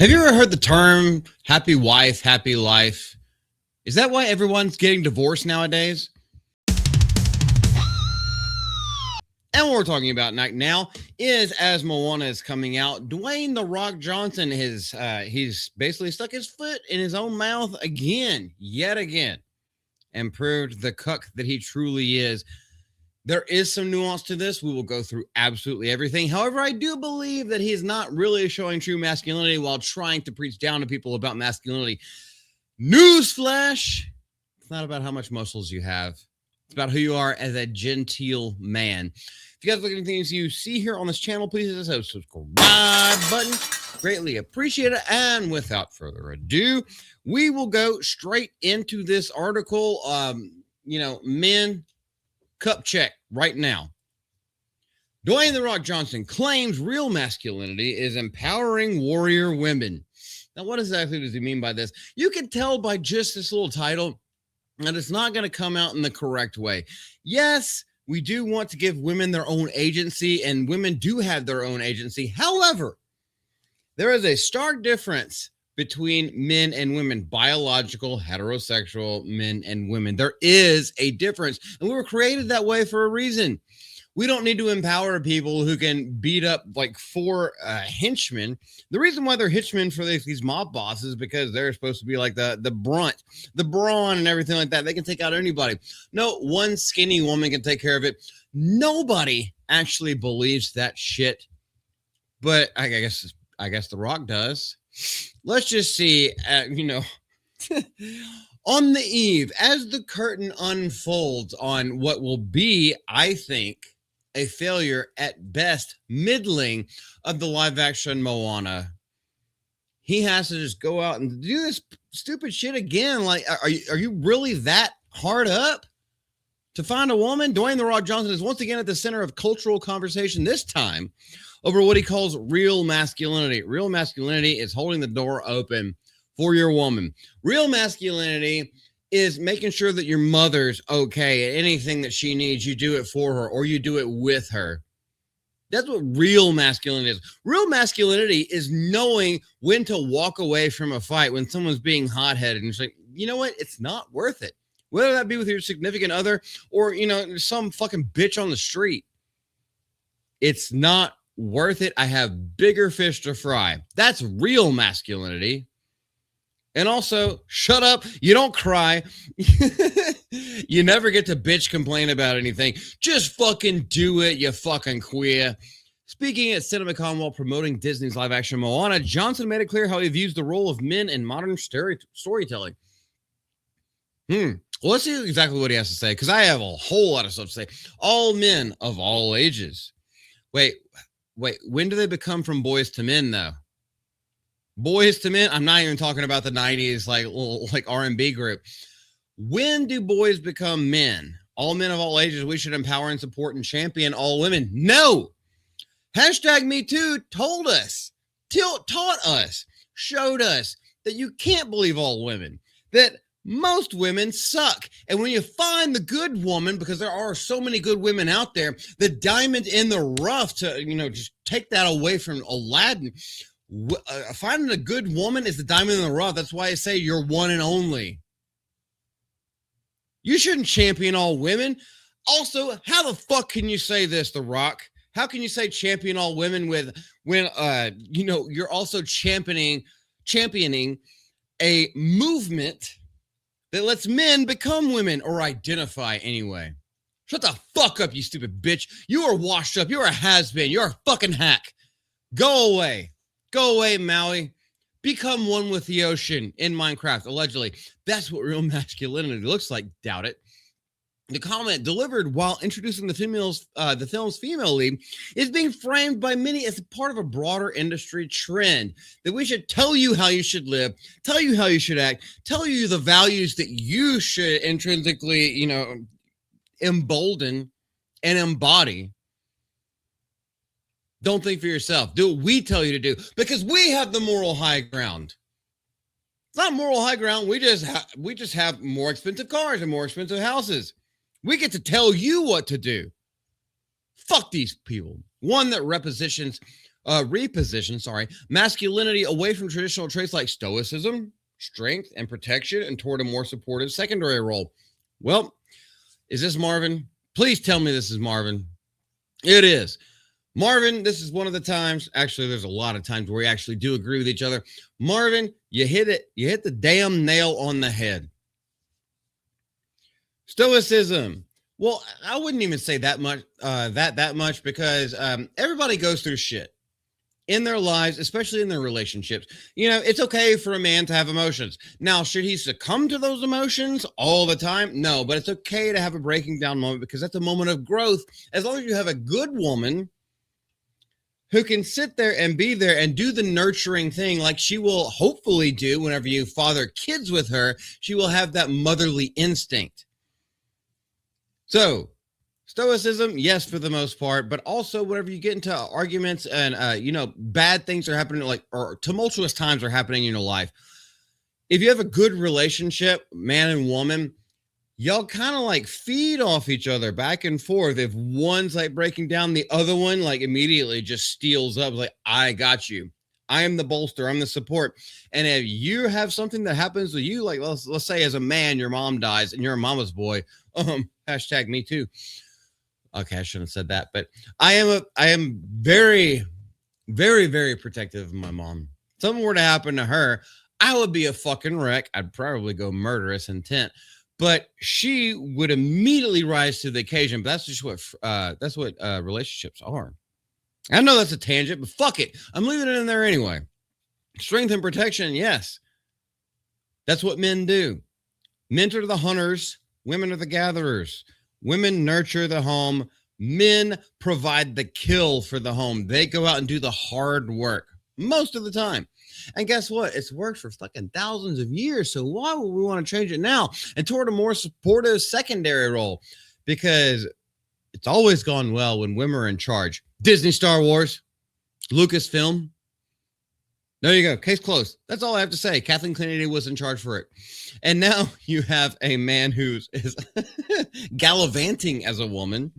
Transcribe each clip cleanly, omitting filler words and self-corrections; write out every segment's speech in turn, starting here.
Have you ever heard the term happy wife, happy life? Is that why everyone's getting divorced nowadays? And what we're talking about right now is, as Moana is coming out, Dwayne "The Rock" Johnson he's basically stuck his foot in his own mouth again, yet again, and proved the cuck that he truly is. There is some nuance to this. We will go through absolutely everything. However, I do believe that he's not really showing true masculinity while trying to preach down to people about masculinity. Newsflash: it's not about how much muscles you have. It's about who you are as a genteel man. If you guys look at anything you see here on this channel, please hit the subscribe button. Greatly appreciate it. And without further ado, we will go straight into this article. Men cup check right now. Dwayne "The Rock" Johnson claims real masculinity is empowering warrior women. Now, what exactly does he mean by this? You can tell by just this little title that it's not going to come out in the correct way. Yes, we do want to give women their own agency, and women do have their own agency. However, there is a stark difference between men and women, biological, heterosexual men and women. There is a difference, and we were created that way for a reason. We don't need to empower people who can beat up like four henchmen. The reason why they're henchmen for these mob bosses is because they're supposed to be like the brunt, the brawn and everything like that. They can take out anybody. No, one skinny woman can take care of it. Nobody actually believes that shit, but I guess The Rock does. Let's just see, on the eve, as the curtain unfolds on what will be, I think, a failure at best, middling, of the live-action Moana, he has to just go out and do this stupid shit again. Like, are you really that hard up to find a woman? Dwayne "The Rock" Johnson is once again at the center of cultural conversation, this time over what he calls real masculinity. Real masculinity is holding the door open for your woman. Real masculinity is making sure that your mother's okay. Anything that she needs, you do it for her or you do it with her. That's what real masculinity is. Real masculinity is knowing when to walk away from a fight when someone's being hot-headed and it's like, you know what? It's not worth it. Whether that be with your significant other or, some fucking bitch on the street. It's not worth it. I have bigger fish to fry. That's real masculinity. And also, shut up. You don't cry. You never get to bitch complain about anything. Just fucking do it, you fucking queer. Speaking at CinemaCon while promoting Disney's live-action Moana, Johnson made it clear how he views the role of men in modern storytelling. Well, let's see exactly what he has to say, because I have a whole lot of stuff to say. All men of all ages. Wait, when do they become from boys to men, though? Boys to men? I'm not even talking about the 90s, like R&B group. When do boys become men? All men of all ages, we should empower and support and champion all women. No! #MeToo told us, taught us, showed us that you can't believe all women, that most women suck. And when you find the good woman, because there are so many good women out there, the diamond in the rough to, just take that away from Aladdin. Finding a good woman is the diamond in the rough. That's why I say you're one and only. You shouldn't champion all women. Also, how the fuck can you say this, The Rock? How can you say champion all women when you're also championing a movement that lets men become women or identify anyway? Shut the fuck up, you stupid bitch. You are washed up. You're a has-been. You're a fucking hack. Go away. Go away, Maui. Become one with the ocean in Minecraft, allegedly. That's what real masculinity looks like. Doubt it. The comment, delivered while introducing the film's female lead, is being framed by many as part of a broader industry trend that we should tell you how you should live, tell you how you should act, tell you the values that you should intrinsically, embolden and embody. Don't think for yourself. Do what we tell you to do, because we have the moral high ground. It's not moral high ground. We just have more expensive cars and more expensive houses. We get to tell you what to do. Fuck these people. One that represents reposition, masculinity away from traditional traits like stoicism, strength, and protection, and toward a more supportive secondary role. Well, is this Marvin? Please tell me this is Marvin. It is. Marvin, this is one of the times, actually, there's a lot of times where we actually do agree with each other. Marvin, you hit it. You hit the damn nail on the head. Stoicism. Well, I wouldn't even say that much, that much, because everybody goes through shit in their lives, especially in their relationships. You know, it's okay for a man to have emotions. Now, should he succumb to those emotions all the time? No, but it's okay to have a breaking down moment, because that's a moment of growth. As long as you have a good woman who can sit there and be there and do the nurturing thing like she will hopefully do whenever you father kids with her, she will have that motherly instinct. So, stoicism, yes, for the most part, but also whenever you get into arguments and, bad things are happening, like, or tumultuous times are happening in your life. If you have a good relationship, man and woman, y'all kind of like feed off each other back and forth. If one's like breaking down, the other one like immediately just steals up, like, I got you. I am the bolster. I'm the support. And if you have something that happens to you, like let's say as a man, your mom dies and you're a mama's boy, hashtag me too. Okay, I shouldn't have said that, but I am very, very, very protective of my mom. If something were to happen to her, I would be a fucking wreck. I'd probably go murderous intent. But she would immediately rise to the occasion. But that's just what relationships are. I know that's a tangent, but fuck it. I'm leaving it in there anyway. Strength and protection, yes. That's what men do. Men are the hunters. Women are the gatherers. Women nurture the home. Men provide the kill for the home. They go out and do the hard work most of the time. And guess what? It's worked for fucking thousands of years. So why would we want to change it now? And toward a more supportive secondary role, because it's always gone well when women are in charge. Disney, Star Wars, Lucasfilm. There you go. Case closed. That's all I have to say. Kathleen Kennedy was in charge for it. And now you have a man who is gallivanting as a woman.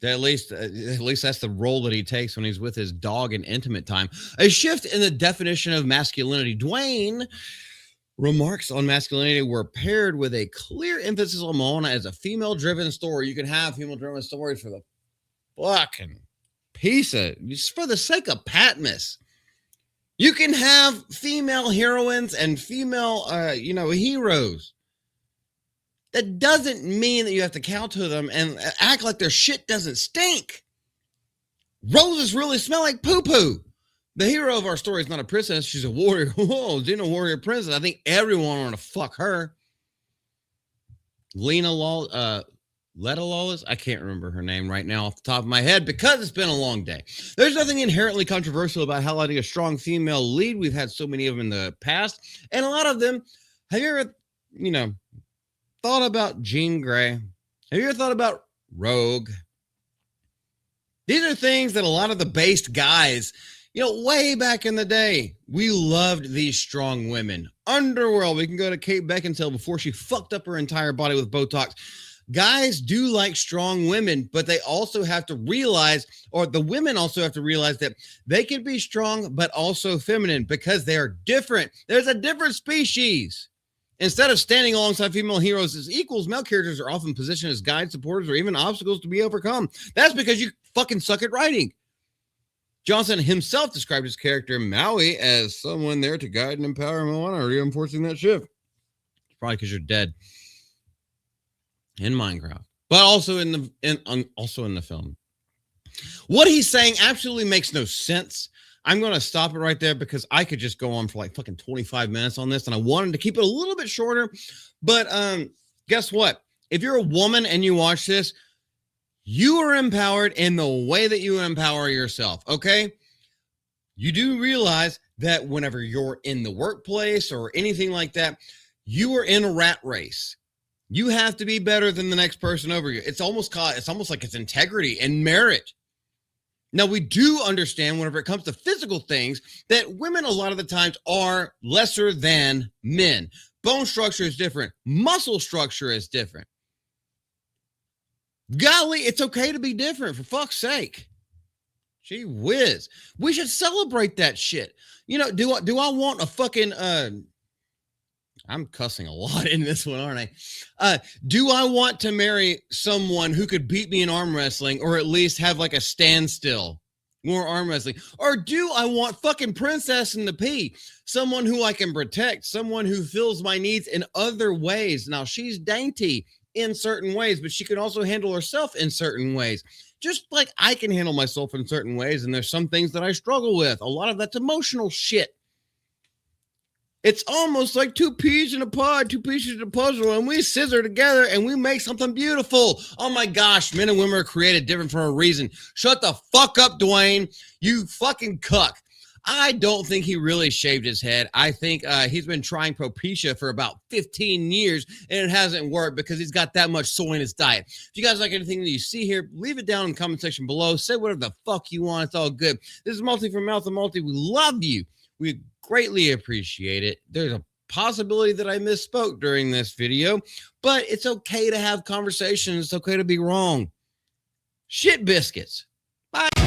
At least that's the role that he takes when he's with his dog in intimate time. A shift in the definition of masculinity. Dwayne remarks on masculinity were paired with a clear emphasis on Moana as a female-driven story. You can have female-driven stories for the fucking piece of, just for the sake of Patmos. You can have female heroines and female, heroes. That doesn't mean that you have to counter them and act like their shit doesn't stink. Roses really smell like poo-poo. The hero of our story is not a princess. She's a warrior. Whoa, Xena warrior princess. I think everyone want to fuck her. Letta Lawless. I can't remember her name right now off the top of my head because it's been a long day. There's nothing inherently controversial about highlighting a strong female lead. We've had so many of them in the past. And a lot of them, have you ever, thought about Jean Grey? Have you ever thought about Rogue? These are things that a lot of the based guys, way back in the day, we loved these strong women. Underworld, we can go to Kate Beckinsale before she fucked up her entire body with Botox. Guys do like strong women, but they also have to realize, or the women also have to realize that they can be strong, but also feminine because they are different. There's a different species. Instead of standing alongside female heroes as equals, male characters are often positioned as guides, supporters, or even obstacles to be overcome. That's because you fucking suck at writing. Johnson himself described his character Maui as someone there to guide and empower Moana, reinforcing that shift. It's probably because you're dead in Minecraft, but also in the film. What he's saying absolutely makes no sense. I'm going to stop it right there because I could just go on for like fucking 25 minutes on this, and I wanted to keep it a little bit shorter. But guess what? If you're a woman and you watch this, you are empowered in the way that you empower yourself, okay? You do realize that whenever you're in the workplace or anything like that, you are in a rat race. You have to be better than the next person over you. It's almost like it's integrity and merit. Now, we do understand whenever it comes to physical things that women a lot of the times are lesser than men. Bone structure is different. Muscle structure is different. Golly, it's okay to be different, for fuck's sake. Gee whiz. We should celebrate that shit. You know, do I want a fucking I'm cussing a lot in this one, aren't I? Do I want to marry someone who could beat me in arm wrestling or at least have like a standstill? More arm wrestling. Or do I want fucking Princess in the P? Someone who I can protect, someone who fills my needs in other ways. Now, she's dainty in certain ways, but she can also handle herself in certain ways. Just like I can handle myself in certain ways, and there's some things that I struggle with. A lot of that's emotional shit. It's almost like two peas in a pod, two pieces of a puzzle, and we scissor together and we make something beautiful. Oh my gosh, men and women are created different for a reason. Shut the fuck up, Dwayne. You fucking cuck. I don't think he really shaved his head. I think he's been trying Propecia for about 15 years, and it hasn't worked because he's got that much soy in his diet. If you guys like anything that you see here, leave it down in the comment section below. Say whatever the fuck you want. It's all good. This is Multi from Mouth to Multi. We love you. We greatly appreciate it. There's a possibility that I misspoke during this video, but it's okay to have conversations. It's okay to be wrong. Shit biscuits. Bye.